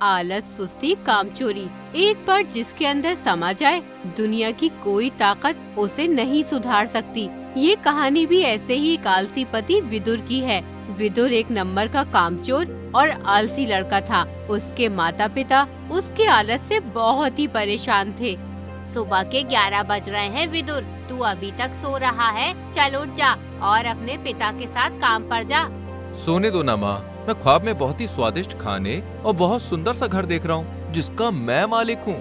आलस, सुस्ती, कामचोरी, एक बार जिसके अंदर समा जाए, दुनिया की कोई ताकत उसे नहीं सुधार सकती। ये कहानी भी ऐसे ही एक आलसी पति विदुर की है। विदुर एक नंबर का कामचोर और आलसी लड़का था। उसके माता पिता उसके आलस से बहुत ही परेशान थे। सुबह के 11 बज रहे हैं विदुर, तू अभी तक सो रहा है? चल उठ जा और अपने पिता के साथ काम पर जा। सोने दो ना माँ, मैं ख्वाब में बहुत ही स्वादिष्ट खाने और बहुत सुंदर सा घर देख रहा हूँ जिसका मैं मालिक हूँ।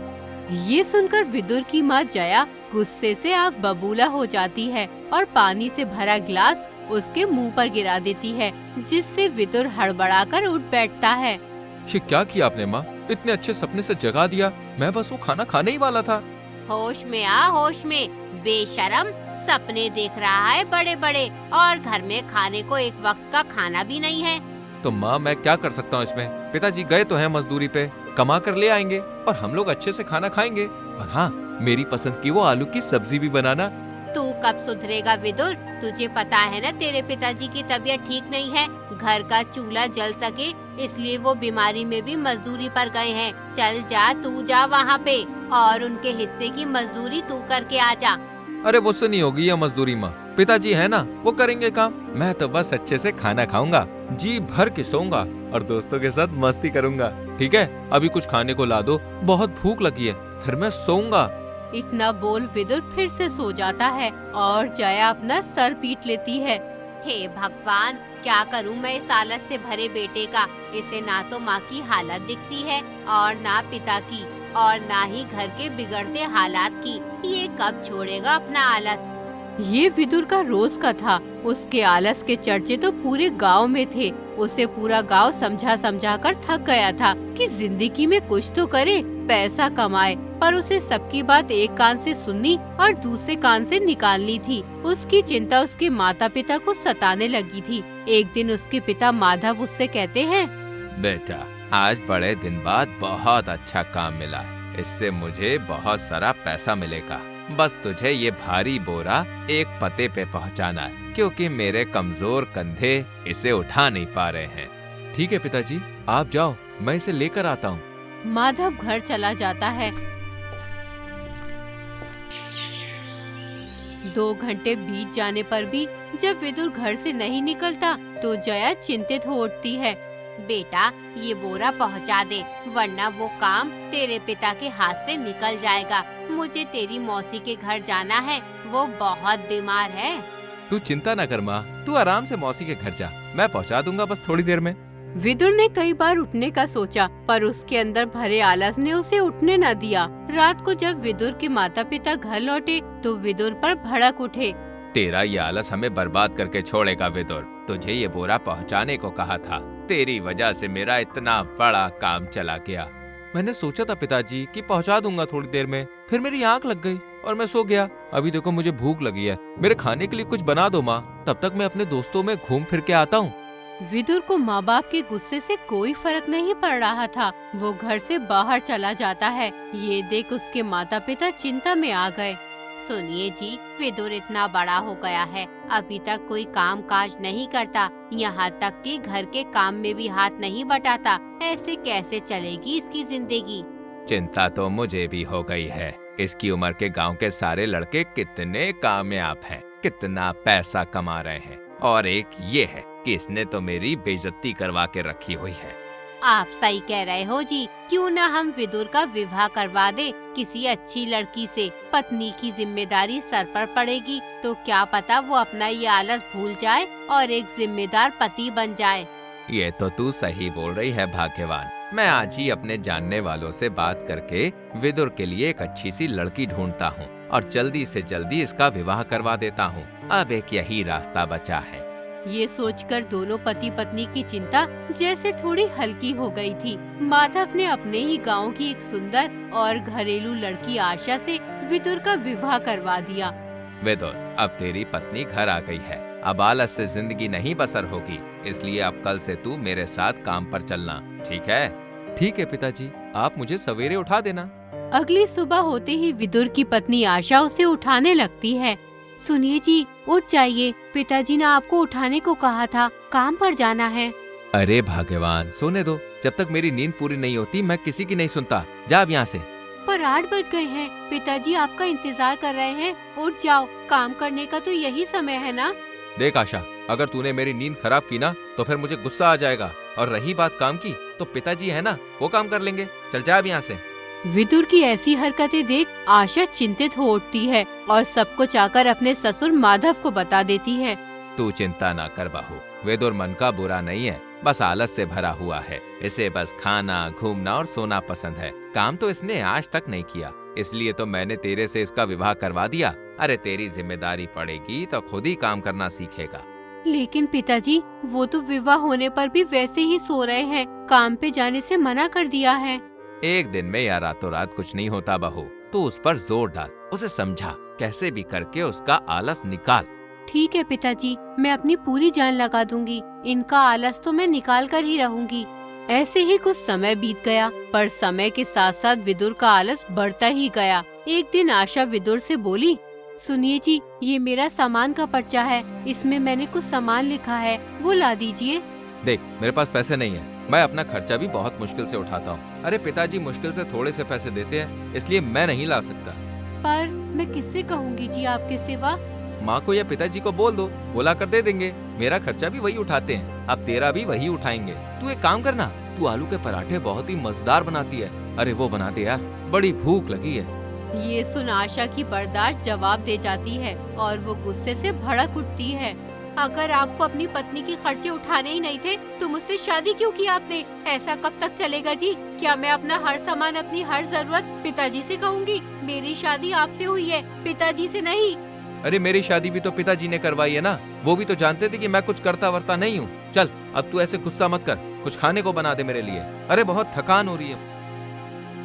ये सुनकर विदुर की माँ जया गुस्से से आग बबूला हो जाती है और पानी से भरा गिलास उसके मुंह पर गिरा देती है, जिससे विदुर हड़बड़ाकर उठ बैठता है। ये क्या किया आपने माँ? इतने अच्छे सपने से जगा दिया। मैं बस वो खाना खाने ही वाला था। होश में आ, होश में। बेशरम, सपने देख रहा है बड़े बड़े और घर में खाने को एक वक्त का खाना भी नहीं है। तो माँ मैं क्या कर सकता हूँ इसमें? पिताजी गए तो हैं मजदूरी पे, कमा कर ले आएंगे और हम लोग अच्छे से खाना खाएंगे। और हाँ, मेरी पसंद की वो आलू की सब्जी भी बनाना। तू कब सुधरेगा विदुर? तुझे पता है ना तेरे पिताजी की तबीयत ठीक नहीं है। घर का चूल्हा जल सके इसलिए वो बीमारी में भी मजदूरी पर गए हैं। चल जा, तू जा वहाँ पे और उनके हिस्से की मजदूरी तू करके आ जा। अरे मुझसे नहीं होगी ये मजदूरी माँ, पिताजी है ना, वो करेंगे काम। मैं तो बस अच्छे से खाना खाऊंगा, जी भर के सोऊंगा और दोस्तों के साथ मस्ती करूंगा। ठीक है, अभी कुछ खाने को ला दो, बहुत भूख लगी है, फिर मैं सोऊंगा। इतना बोल विदुर फिर से सो जाता है और जया अपना सर पीट लेती है। हे भगवान, क्या करूं मैं इस आलस से भरे बेटे का। इसे ना तो माँ की हालत दिखती है और ना पिता की और ना ही घर के बिगड़ते हालात की। ये कब छोड़ेगा अपना आलस? ये विदुर का रोज का था। उसके आलस के चर्चे तो पूरे गांव में थे। उसे पूरा गांव समझा समझा कर थक गया था कि जिंदगी में कुछ तो करे, पैसा कमाए, पर उसे सबकी बात एक कान से सुननी और दूसरे कान से निकालनी थी। उसकी चिंता उसके माता पिता को सताने लगी थी। एक दिन उसके पिता माधव उससे कहते हैं, बेटा, आज बड़े दिन बाद बहुत अच्छा काम मिला है। इससे मुझे बहुत सारा पैसा मिलेगा। बस तुझे ये भारी बोरा एक पते पे पहुंचाना है, क्योंकि मेरे कमजोर कंधे इसे उठा नहीं पा रहे हैं। ठीक है पिताजी, आप जाओ, मैं इसे लेकर आता हूँ। माधव घर चला जाता है। 2 घंटे बीत जाने पर भी जब विदुर घर से नहीं निकलता तो जया चिंतित हो उठती है। बेटा, ये बोरा पहुंचा दे, वरना वो काम तेरे पिता के हाथ से निकल जाएगा। मुझे तेरी मौसी के घर जाना है, वो बहुत बीमार है। तू चिंता न कर माँ, तू आराम से मौसी के घर जा, मैं पहुँचा दूंगा बस थोड़ी देर में। विदुर ने कई बार उठने का सोचा, पर उसके अंदर भरे आलस ने उसे उठने न दिया। रात को जब विदुर के माता पिता घर लौटे तो विदुर पर भड़क उठे। तेरा ये आलस हमें बर्बाद करके छोड़ेगा विदुर। तुझे ये बोरा पहुंचाने को कहा था, तेरी वजह से मेरा इतना बड़ा काम चला गया। मैंने सोचा था पिताजी कि पहुंचा दूंगा थोड़ी देर में, फिर मेरी आंख लग गई और मैं सो गया। अभी देखो मुझे भूख लगी है, मेरे खाने के लिए कुछ बना दो माँ, तब तक मैं अपने दोस्तों में घूम फिर के आता हूँ। विदुर को माँ बाप के गुस्से से कोई फर्क नहीं पड़ रहा था। वो घर से बाहर चला जाता है। ये देख उसके माता पिता चिंता में आ गए। सुनिए जी, विदुर इतना बड़ा हो गया है, अभी तक कोई काम काज नहीं करता, यहाँ तक कि घर के काम में भी हाथ नहीं बटाता। ऐसे कैसे चलेगी इसकी जिंदगी? चिंता तो मुझे भी हो गई है। इसकी उम्र के गांव के सारे लड़के कितने कामयाब हैं, कितना पैसा कमा रहे हैं, और एक ये है कि इसने तो मेरी बेइज्जती करवा के रखी हुई है। आप सही कह रहे हो जी, क्यों ना हम विदुर का विवाह करवा दे किसी अच्छी लड़की से। पत्नी की जिम्मेदारी सर पर पड़ेगी तो क्या पता वो अपना ये आलस भूल जाए और एक जिम्मेदार पति बन जाए। ये तो तू सही बोल रही है भाग्यवान। मैं आज ही अपने जानने वालों से बात करके विदुर के लिए एक अच्छी सी लड़की ढूंढता हूँ और जल्दी से जल्दी इसका विवाह करवा देता हूँ। अब एक यही रास्ता बचा है। ये सोचकर दोनों पति पत्नी की चिंता जैसे थोड़ी हल्की हो गई थी। माधव ने अपने ही गांव की एक सुंदर और घरेलू लड़की आशा से विदुर का विवाह करवा दिया। विदुर, अब तेरी पत्नी घर आ गई है, अब आलस से जिंदगी नहीं बसर होगी, इसलिए अब कल से तू मेरे साथ काम पर चलना, ठीक है? ठीक है पिताजी, आप मुझे सवेरे उठा देना। अगली सुबह होते ही विदुर की पत्नी आशा उसे उठाने लगती है। सुनिए जी, उठ जाइए, पिताजी ने आपको उठाने को कहा था, काम पर जाना है। अरे भाग्यवान, सोने दो। जब तक मेरी नींद पूरी नहीं होती मैं किसी की नहीं सुनता। जा अब यहाँ से। पर 8 बज गए हैं, पिताजी आपका इंतजार कर रहे हैं। उठ जाओ, काम करने का तो यही समय है ना। देख आशा, अगर तूने मेरी नींद खराब की ना तो फिर मुझे गुस्सा आ जाएगा। और रही बात काम की, तो पिताजी है ना, वो काम कर लेंगे। चल जा अब यहाँ से। विदुर की ऐसी हरकतें देख आशा चिंतित हो उठती है और सब कुछ आकर अपने ससुर माधव को बता देती है। तू चिंता ना कर बहू, विदुर मन का बुरा नहीं है, बस आलस से भरा हुआ है। इसे बस खाना, घूमना और सोना पसंद है। काम तो इसने आज तक नहीं किया, इसलिए तो मैंने तेरे से इसका विवाह करवा दिया। अरे तेरी जिम्मेदारी पड़ेगी तो खुद ही काम करना सीखेगा। लेकिन पिताजी, वो तो विवाह होने पर भी वैसे ही सो रहे हैं, काम पे जाने से मना कर दिया है। एक दिन में या रातों रात कुछ नहीं होता बहू, तू उस पर जोर डाल, उसे समझा, कैसे भी करके उसका आलस निकाल। ठीक है पिताजी, मैं अपनी पूरी जान लगा दूंगी। इनका आलस तो मैं निकाल कर ही रहूंगी। ऐसे ही कुछ समय बीत गया, पर समय के साथ साथ विदुर का आलस बढ़ता ही गया। एक दिन आशा विदुर से बोली, सुनिए जी, ये मेरा सामान का पर्चा है, इसमें मैंने कुछ सामान लिखा है, वो ला दीजिए। देख, मेरे पास पैसे नहीं है, मैं अपना खर्चा भी बहुत मुश्किल से उठाता हूँ। अरे पिताजी मुश्किल से थोड़े से पैसे देते हैं, इसलिए मैं नहीं ला सकता। पर मैं किससे कहूँगी जी आपके सिवा? माँ को या पिताजी को बोल दो, वो ला कर दे देंगे। मेरा खर्चा भी वही उठाते हैं, अब तेरा भी वही उठाएंगे। तू एक काम करना, तू आलू के पराठे बहुत ही मजेदार बनाती है। अरे वो बना दे यार, बड़ी भूख लगी है। ये सुन आशा की बर्दाश्त जवाब दे जाती है और वो गुस्से से भड़क उठती है। अगर आपको अपनी पत्नी के खर्चे उठाने ही नहीं थे तो मुझसे शादी क्यों की आपने? ऐसा कब तक चलेगा जी? क्या मैं अपना हर सामान, अपनी हर जरूरत पिताजी से कहूँगी? मेरी शादी आपसे हुई है, पिताजी से नहीं। अरे मेरी शादी भी तो पिताजी ने करवाई है ना, वो भी तो जानते थे कि मैं कुछ करता वर्ता नहीं हूँ। चल अब तू ऐसे गुस्सा मत कर, कुछ खाने को बना दे मेरे लिए। अरे बहुत थकान हो रही है।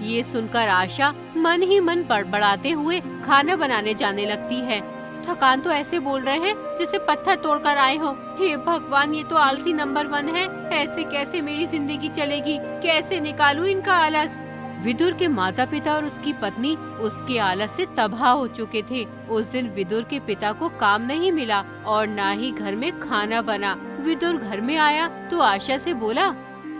ये सुनकर आशा मन ही मन बड़बड़ाते हुए खाना बनाने जाने लगती है। थकान तो ऐसे बोल रहे हैं जैसे पत्थर तोड़कर आए हो। हे भगवान, ये तो आलसी नंबर 1 है। ऐसे कैसे मेरी जिंदगी चलेगी? कैसे निकालूं इनका आलस? विदुर के माता पिता और उसकी पत्नी उसके आलस से तबाह हो चुके थे। उस दिन विदुर के पिता को काम नहीं मिला और ना ही घर में खाना बना। विदुर घर में आया तो आशा से बोला,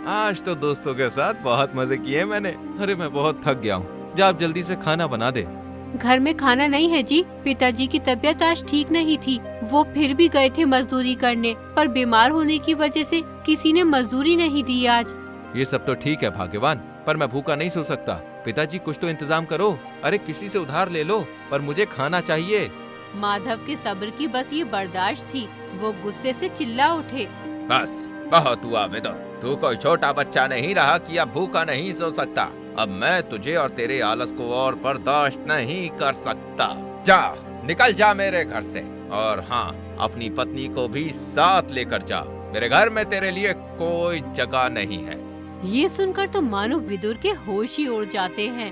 आज तो दोस्तों के साथ बहुत मजे किए मैंने। अरे मैं बहुत थक गया हूँ, जा आप जल्दी से खाना बना दे। घर में खाना नहीं है जी, पिताजी की तबीयत आज ठीक नहीं थी। वो फिर भी गए थे मजदूरी करने, पर बीमार होने की वजह से किसी ने मजदूरी नहीं दी आज। ये सब तो ठीक है भाग्यवान, पर मैं भूखा नहीं सो सकता। पिताजी कुछ तो इंतजाम करो। अरे किसी से उधार ले लो, पर मुझे खाना चाहिए। माधव के सब्र की बस ये बर्दाश्त थी, वो गुस्से से चिल्ला उठे, बस बहुत हुआ विदुर, तू कोई छोटा बच्चा नहीं रहा कि अब भूखा नहीं सो सकता। अब मैं तुझे और तेरे आलस को और बर्दाश्त नहीं कर सकता। जा, निकल जा मेरे घर से। और हाँ, अपनी पत्नी को भी साथ लेकर जा। मेरे घर में तेरे लिए कोई जगह नहीं है। ये सुनकर तो मानो विदुर के होश ही उड़ जाते हैं।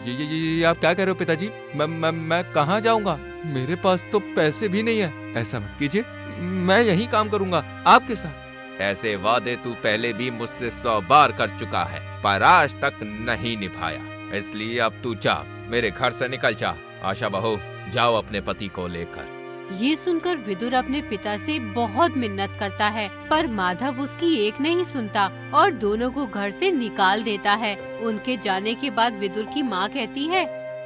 ये आप क्या कह रहे हो पिताजी? मैं कहाँ जाऊँगा? मेरे पास तो पैसे भी नहीं है। ऐसा मत कीजिए, मैं यही काम करूँगा आपके साथ। ऐसे वादे तू पहले भी मुझसे 100 बार कर चुका है, पर आज तक नहीं निभाया। इसलिए अब तू जा, मेरे घर से निकल जा। आशा बहू, जाओ अपने पति को लेकर। ये सुनकर विदुर अपने पिता से बहुत मिन्नत करता है, पर माधव उसकी एक नहीं सुनता और दोनों को घर से निकाल देता है। उनके जाने के बाद विदुर की माँ कहती है,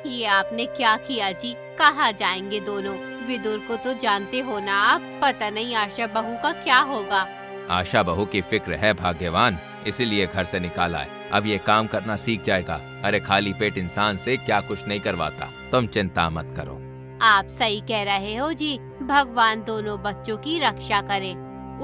ये आपने क्या किया जी? कहाँ जाएंगे दोनों? विदुर को तो जानते हो ना आप, पता नहीं आशा बहू का क्या होगा। आशा बहू की फिक्र है भाग्यवान, इसीलिए घर से निकाला है। अब ये काम करना सीख जाएगा। अरे खाली पेट इंसान से क्या कुछ नहीं करवाता, तुम चिंता मत करो। आप सही कह रहे हो जी, भगवान दोनों बच्चों की रक्षा करे।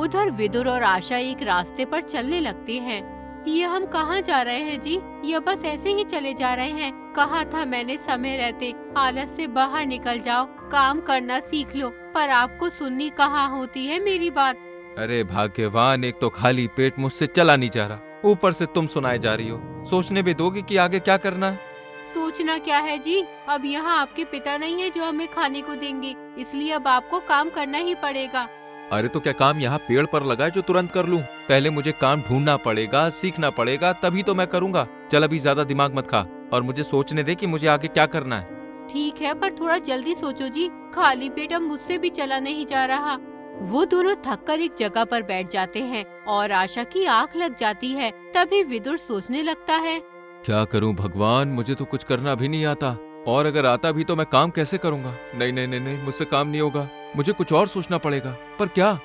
उधर विदुर और आशा एक रास्ते पर चलने लगते हैं। ये हम कहाँ जा रहे हैं जी? या बस ऐसे ही चले जा रहे हैं? कहा था मैंने समय रहते आलस से बाहर निकल जाओ, काम करना सीख लो, पर आपको सुननी कहाँ होती है मेरी बात। अरे भाग्यवान, एक तो खाली पेट मुझसे चला नहीं जा रहा, ऊपर से तुम सुनाए जा रही हो। सोचने भी दोगी कि आगे क्या करना है? सोचना क्या है जी, अब यहाँ आपके पिता नहीं है जो हमें खाने को देंगे, इसलिए अब आपको काम करना ही पड़ेगा। अरे तो क्या काम यहाँ पेड़ पर लगा है जो तुरंत कर लूं? पहले मुझे काम ढूंढना पड़ेगा, सीखना पड़ेगा, तभी तो मैं करूँगा। चल अभी ज्यादा दिमाग मत खा और मुझे सोचने दे कि मुझे आगे क्या करना है। ठीक है, पर थोड़ा जल्दी सोचो जी, खाली पेट अब मुझसे भी चला नहीं जा रहा। वो दोनों थककर एक जगह पर बैठ जाते हैं और आशा की आंख लग जाती है। तभी विदुर सोचने लगता है, क्या करूं भगवान, मुझे तो कुछ करना भी नहीं आता, और अगर आता भी तो मैं काम कैसे करूंगा। नहीं नहीं नहीं नहीं, मुझसे काम नहीं होगा, मुझे कुछ और सोचना पड़ेगा। पर क्या?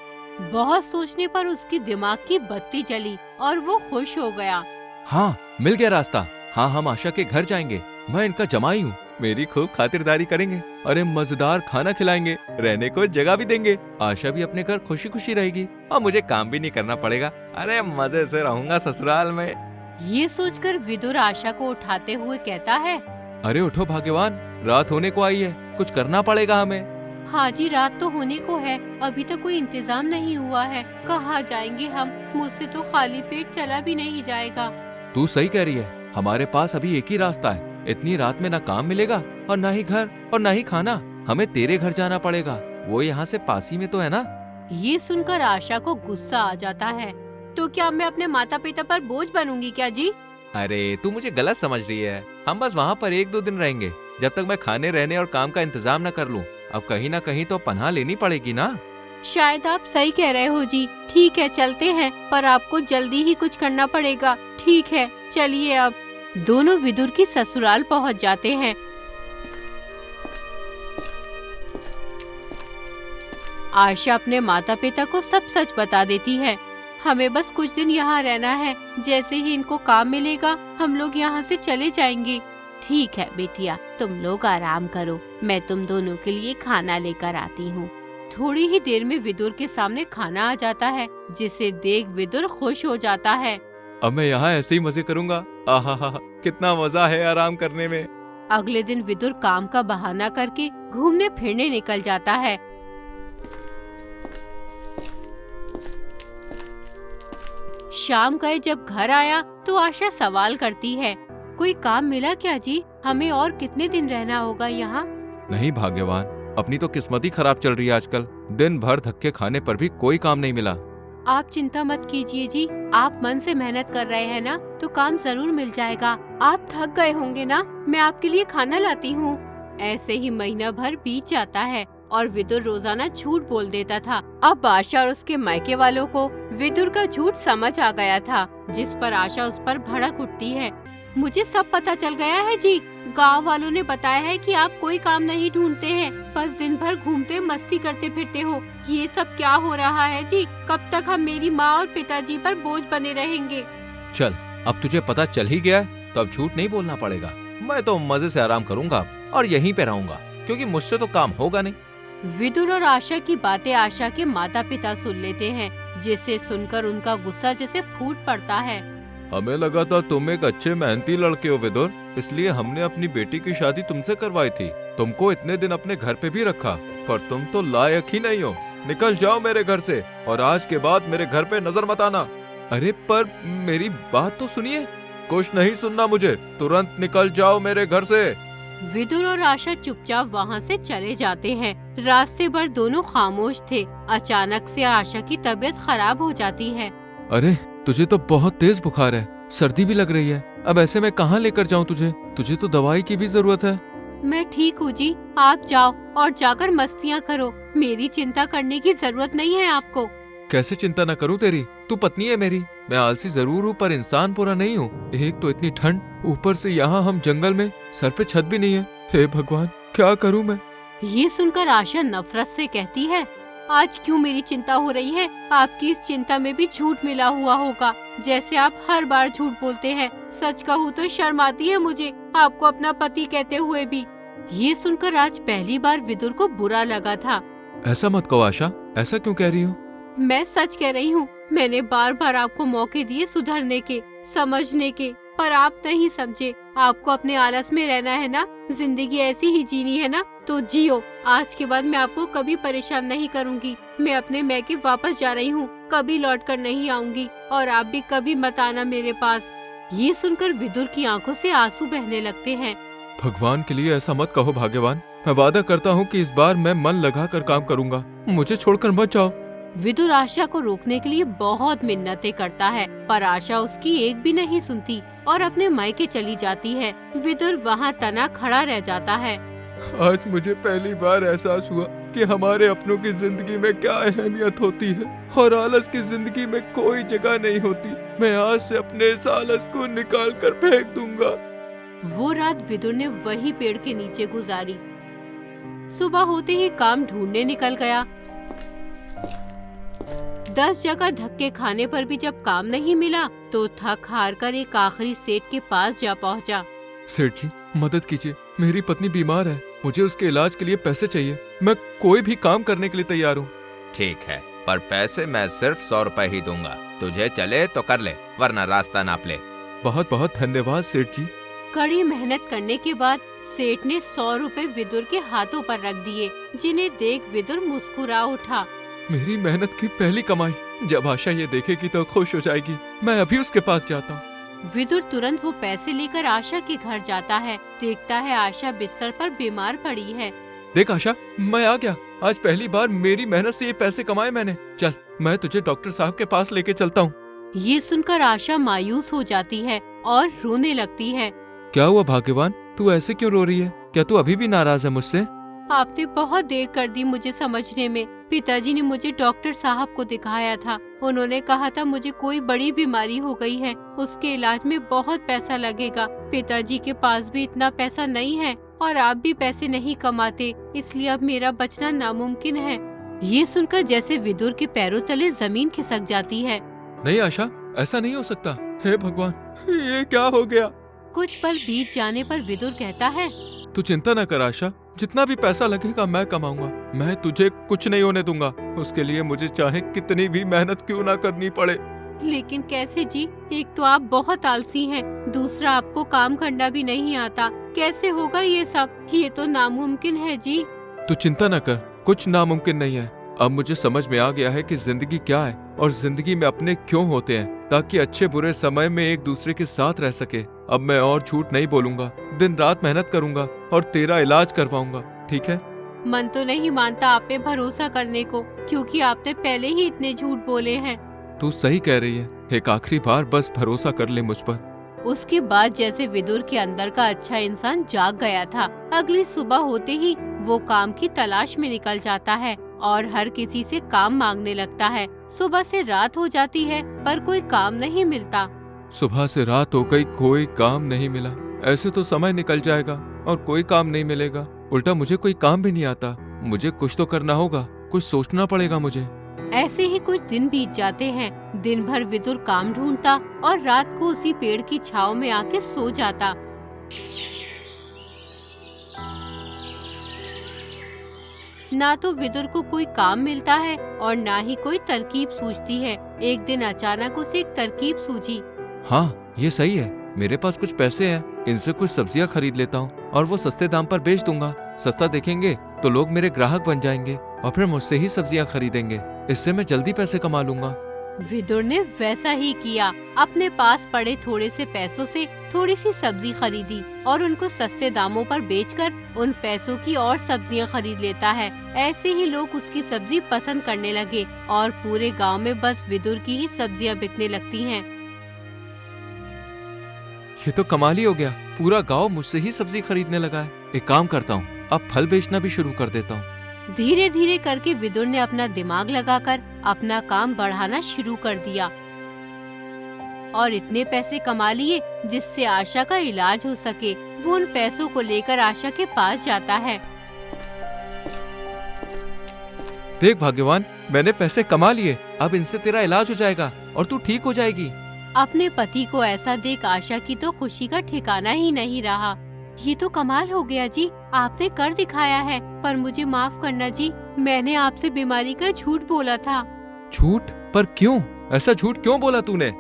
बहुत सोचने पर उसकी दिमाग की बत्ती जली और वो खुश हो गया। हाँ, मिल गया रास्ता। हाँ, हम आशा के घर जाएंगे, मैं इनका जमाई हूँ, मेरी खूब खातिरदारी करेंगे, अरे मजेदार खाना खिलाएंगे, रहने को जगह भी देंगे, आशा भी अपने घर खुशी खुशी रहेगी और मुझे काम भी नहीं करना पड़ेगा। अरे मजे से रहूंगा ससुराल में। ये सोचकर विदुर आशा को उठाते हुए कहता है, अरे उठो भाग्यवान, रात होने को आई है, कुछ करना पड़ेगा हमें। हाँ जी, रात तो होने को है, अभी तक कोई इंतजाम नहीं हुआ है, कहाँ जाएंगे हम, मुझसे तो खाली पेट चला भी नहीं जाएगा। तू सही कह रही है, हमारे पास अभी एक ही रास्ता है, इतनी रात में ना काम मिलेगा और ना ही घर और ना ही खाना, हमें तेरे घर जाना पड़ेगा, वो यहाँ से पास ही में तो है ना। ये सुनकर आशा को गुस्सा आ जाता है। तो क्या मैं अपने माता पिता पर बोझ बनूंगी क्या जी? अरे तू मुझे गलत समझ रही है, हम बस वहाँ पर 1-2 दिन रहेंगे, जब तक मैं खाने रहने और काम का इंतजाम न कर लूँ। अब कहीं ना कहीं तो पनाह लेनी पड़ेगी ना। शायद आप सही कह रहे हो जी, ठीक है चलते हैं, पर आपको जल्दी ही कुछ करना पड़ेगा। ठीक है चलिए। अब दोनों विदुर की ससुराल पहुंच जाते हैं। आशा अपने माता पिता को सब सच बता देती है। हमें बस कुछ दिन यहाँ रहना है, जैसे ही इनको काम मिलेगा हम लोग यहाँ से चले जाएंगे। ठीक है बेटिया, तुम लोग आराम करो, मैं तुम दोनों के लिए खाना लेकर आती हूँ। थोड़ी ही देर में विदुर के सामने खाना आ जाता है, जिसे देख विदुर खुश हो जाता है। अब मैं यहाँ ऐसे ही मजे करूंगा। आहा, कितना मजा है आराम करने में। अगले दिन विदुर काम का बहाना करके घूमने फिरने निकल जाता है। शाम गए जब घर आया तो आशा सवाल करती है, कोई काम मिला क्या जी? हमें और कितने दिन रहना होगा यहाँ? नहीं भाग्यवान, अपनी तो किस्मत ही खराब चल रही है आजकल, दिन भर धक्के खाने पर भी कोई काम नहीं मिला। आप चिंता मत कीजिए जी, आप मन से मेहनत कर रहे हैं ना, तो काम जरूर मिल जाएगा। आप थक गए होंगे ना, मैं आपके लिए खाना लाती हूँ। ऐसे ही महीना भर बीत जाता है और विदुर रोजाना झूठ बोल देता था। अब आशा और उसके मायके वालों को विदुर का झूठ समझ आ गया था, जिस पर आशा उस पर भड़क उठती है। मुझे सब पता चल गया है जी, गांव वालों ने बताया है कि आप कोई काम नहीं ढूंढते हैं, बस दिन भर घूमते मस्ती करते फिरते हो। ये सब क्या हो रहा है जी? कब तक हम मेरी माँ और पिताजी पर बोझ बने रहेंगे? चल, अब तुझे पता चल ही गया है, तो अब झूठ नहीं बोलना पड़ेगा। मैं तो मजे से आराम करूंगा और यहीं पे रहूंगा, क्योंकि मुझसे तो काम होगा नहीं। विदुर और आशा की बातें आशा के माता पिता सुन लेते हैं, जिसे सुनकर उनका गुस्सा जैसे फूट पड़ता है। हमें लगा था तुम एक अच्छे मेहनती लड़के हो विदुर, इसलिए हमने अपनी बेटी की शादी तुमसे करवाई थी, तुमको इतने दिन अपने घर पे भी रखा, पर तुम तो लायक ही नहीं हो। निकल जाओ मेरे घर से और आज के बाद मेरे घर पे नजर मत आना। अरे पर मेरी बात तो सुनिए। कुछ नहीं सुनना मुझे, तुरंत निकल जाओ मेरे घर से। विदुर और आशा चुपचाप वहाँ से चले जाते हैं। रास्ते भर दोनों खामोश थे। अचानक से आशा की तबीयत खराब हो जाती है। अरे तुझे तो बहुत तेज बुखार है, सर्दी भी लग रही है, अब ऐसे में कहाँ लेकर जाऊँ तुझे? तुझे तो दवाई की भी जरूरत है। मैं ठीक हूँ जी, आप जाओ और जाकर मस्तियाँ करो, मेरी चिंता करने की जरूरत नहीं है आपको। कैसे चिंता न करूँ तेरी? तू पत्नी है मेरी। मैं आलसी जरूर हूँ पर इंसान पूरा नहीं हूँ। एक तो इतनी ठंड, ऊपर से यहाँ हम जंगल में, सर पे छत भी नहीं है। हे भगवान, क्या करूँ मैं? ये सुनकर आशा नफरत से कहती है, आज क्यों मेरी चिंता हो रही है? आपकी इस चिंता में भी झूठ मिला हुआ होगा, जैसे आप हर बार झूठ बोलते हैं। सच कहूँ तो शर्म आती है मुझे, आपको अपना पति कहते हुए भी। ये सुनकर आज पहली बार विदुर को बुरा लगा था। ऐसा मत कहो आशा, ऐसा क्यों कह रही हो? मैं सच कह रही हूँ, मैंने बार बार आपको मौके दिए सुधरने के, समझने के, पर आप नहीं समझे। आपको अपने आलस में रहना है ना, जिंदगी ऐसी ही जीनी है ना, तो जियो। आज के बाद मैं आपको कभी परेशान नहीं करूँगी। मैं अपने मैके वापस जा रही हूँ, कभी लौट कर नहीं आऊंगी और आप भी कभी मत आना मेरे पास। ये सुनकर विदुर की आंखों से आंसू बहने लगते हैं। भगवान के लिए ऐसा मत कहो भाग्यवान, मैं वादा करता हूँ कि इस बार मैं मन लगा कर काम करूँगा, मुझे छोड़कर मत जाओ। विदुर आशा को रोकने के लिए बहुत मिन्नतें करता है, पर आशा उसकी एक भी नहीं सुनती और अपने मायके चली जाती है। विदुर वहाँ तना खड़ा रह जाता है। आज मुझे पहली बार एहसास हुआ कि हमारे अपनों की जिंदगी में क्या अहमियत होती है और आलस की जिंदगी में कोई जगह नहीं होती। मैं आज से अपने इस आलस को निकाल कर फेंक दूंगा। वो रात विदुर ने वही पेड़ के नीचे गुजारी। सुबह होते ही काम ढूंढने निकल गया। 10 जगह धक्के खाने पर भी जब काम नहीं मिला तो थक हार कर एक आखिरी सेठ के पास जा पहुंचा। सेठ जी, मदद कीजिए, मेरी पत्नी बीमार है, मुझे उसके इलाज के लिए पैसे चाहिए। मैं कोई भी काम करने के लिए तैयार हूँ। ठीक है, पर पैसे मैं सिर्फ 100 रुपए ही दूंगा। तुझे चले तो कर ले, वरना रास्ता नाप ले। बहुत बहुत धन्यवाद सेठ जी। कड़ी मेहनत करने के बाद सेठ ने 100 रुपए विदुर के हाथों पर रख दिए, जिन्हें देख विदुर मुस्कुरा उठा। मेरी मेहनत की पहली कमाई, जब आशा ये देखेगी तो खुश हो जाएगी। मैं अभी उसके पास जाता हूँ। विदुर तुरंत वो पैसे लेकर आशा के घर जाता है। देखता है आशा बिस्तर पर बीमार पड़ी है। देख आशा, मैं आ गया। आज पहली बार मेरी मेहनत से ये पैसे कमाए मैंने। चल, मैं तुझे डॉक्टर साहब के पास लेके चलता हूँ। ये सुनकर आशा मायूस हो जाती है और रोने लगती है। क्या हुआ भाग्यवान, तू ऐसे क्यों रो रही है? क्या तू अभी भी नाराज है मुझसे? आपने बहुत देर कर दी मुझे समझने में। पिताजी ने मुझे डॉक्टर साहब को दिखाया था। उन्होंने कहा था मुझे कोई बड़ी बीमारी हो गई है, उसके इलाज में बहुत पैसा लगेगा। पिताजी के पास भी इतना पैसा नहीं है और आप भी पैसे नहीं कमाते, इसलिए अब मेरा बचना नामुमकिन है। ये सुनकर जैसे विदुर के पैरों तले जमीन खिसक जाती है। नहीं आशा, ऐसा नहीं हो सकता। हे भगवान, ये क्या हो गया? कुछ पल बीत जाने पर विदुर कहता है, तू चिंता न कर आशा, जितना भी पैसा लगेगा मैं कमाऊंगा। मैं तुझे कुछ नहीं होने दूंगा। उसके लिए मुझे चाहे कितनी भी मेहनत क्यों ना करनी पड़े। लेकिन कैसे जी? एक तो आप बहुत आलसी हैं, दूसरा आपको काम करना भी नहीं आता। कैसे होगा ये सब? ये तो नामुमकिन है जी। तू चिंता न कर, कुछ नामुमकिन नहीं है। अब मुझे समझ में आ गया है कि जिंदगी क्या है और जिंदगी में अपने क्यों होते हैं, ताकि अच्छे बुरे समय में एक दूसरे के साथ रह सके। अब मैं और झूठ नहीं बोलूंगा, दिन रात मेहनत करूंगा और तेरा इलाज करवाऊंगा, ठीक है? मन तो नहीं मानता आप पे भरोसा करने को, क्योंकि आपने पहले ही इतने झूठ बोले हैं। तू सही कह रही है, एक आखिरी बार बस भरोसा कर ले मुझ पर। उसके बाद जैसे विदुर के अंदर का अच्छा इंसान जाग गया था, अगली सुबह होते ही वो काम की तलाश में निकल जाता है और हर किसी से काम मांगने लगता है। सुबह से रात हो जाती है पर कोई काम नहीं मिलता। सुबह से रात हो गई, कोई काम नहीं मिला। ऐसे तो समय निकल जाएगा और कोई काम नहीं मिलेगा। उल्टा मुझे कोई काम भी नहीं आता। मुझे कुछ तो करना होगा, कुछ सोचना पड़ेगा मुझे। ऐसे ही कुछ दिन बीत जाते हैं। दिन भर विदुर काम ढूंढता और रात को उसी पेड़ की छाव में आके सो जाता। ना तो विदुर को कोई काम मिलता है और ना ही कोई तरकीब सूझती है। एक दिन अचानक उसे एक तरकीब सूझी। हाँ, ये सही है। मेरे पास कुछ पैसे हैं, इनसे कुछ सब्जियां खरीद लेता हूँ और वो सस्ते दाम पर बेच दूंगा। सस्ता देखेंगे तो लोग मेरे ग्राहक बन जाएंगे और फिर मुझसे ही सब्जियां खरीदेंगे। इससे मैं जल्दी पैसे कमा लूंगा। विदुर ने वैसा ही किया। अपने पास पड़े थोड़े से पैसों से थोड़ी सी सब्जी खरीदी और उनको सस्ते दामों पर बेचकर उन पैसों की और सब्जियां खरीद लेता है। ऐसे ही लोग उसकी सब्जी पसंद करने लगे और पूरे गांव में बस विदुर की ही सब्जियां बिकने लगती हैं। ये तो कमाल ही हो गया, पूरा गांव मुझसे ही सब्जी खरीदने लगा है। एक काम करता हूँ, अब फल बेचना भी शुरू कर देता हूँ। धीरे धीरे करके विदुर ने अपना दिमाग लगाकर अपना काम बढ़ाना शुरू कर दिया और इतने पैसे कमा लिए जिससे आशा का इलाज हो सके। वो उन पैसों को लेकर आशा के पास जाता है। देख भाग्यवान, मैंने पैसे कमा लिए, अब इनसे तेरा इलाज हो जाएगा और तू ठीक हो जाएगी। अपने पति को ऐसा देख आशा की तो खुशी का ठिकाना ही नहीं रहा। ये तो कमाल हो गया जी, आपने कर दिखाया है। पर मुझे माफ करना जी, मैंने आपसे बीमारी का झूठ बोला था। झूठ? पर क्यों? ऐसा झूठ क्यों बोला तूने?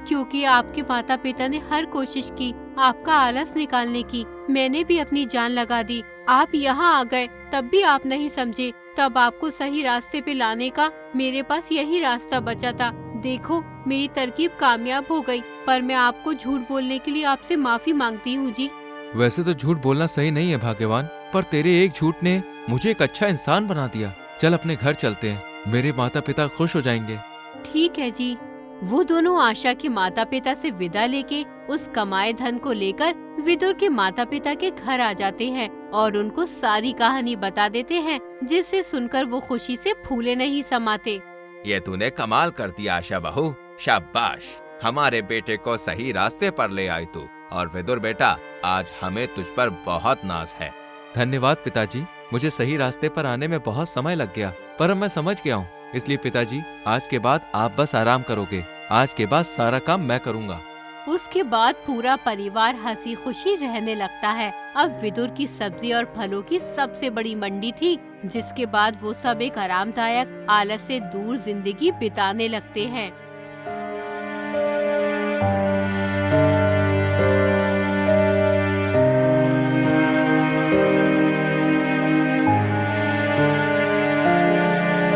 क्योंकि आपके माता पिता ने हर कोशिश की आपका आलस निकालने की। मैंने भी अपनी जान लगा दी। आप यहाँ आ गए तब भी आप नहीं समझे। तब आपको सही रास्ते पे लाने का मेरे पास यही रास्ता बचा था। देखो, मेरी तरकीब कामयाब हो गई। पर मैं आपको झूठ बोलने के लिए आपसे माफी मांगती हूँ जी। वैसे तो झूठ बोलना सही नहीं है भाग्यवान, पर तेरे एक झूठ ने मुझे एक अच्छा इंसान बना दिया। चल अपने घर चलते हैं, मेरे माता पिता खुश हो जाएंगे। ठीक है जी। वो दोनों आशा के माता पिता से विदा लेके उस कमाए धन को लेकर विदुर के माता पिता के घर आ जाते हैं और उनको सारी कहानी बता देते हैं, जिसे सुनकर वो खुशी से फूले नहीं समाते। ये तूने कमाल कर दिया आशा बहू, शाबाश। हमारे बेटे को सही रास्ते पर ले आई तू। और विदुर बेटा, आज हमें तुझ पर बहुत नाज है। धन्यवाद पिताजी, मुझे सही रास्ते पर आने में बहुत समय लग गया, पर अब मैं समझ गया हूँ। इसलिए पिताजी, आज के बाद आप बस आराम करोगे। आज के बाद सारा काम मैं करूँगा। उसके बाद पूरा परिवार हंसी खुशी रहने लगता है। अब विदुर की सब्जी और फलों की सबसे बड़ी मंडी थी, जिसके बाद वो सब एक आरामदायक, आलस से दूर जिंदगी बिताने लगते हैं।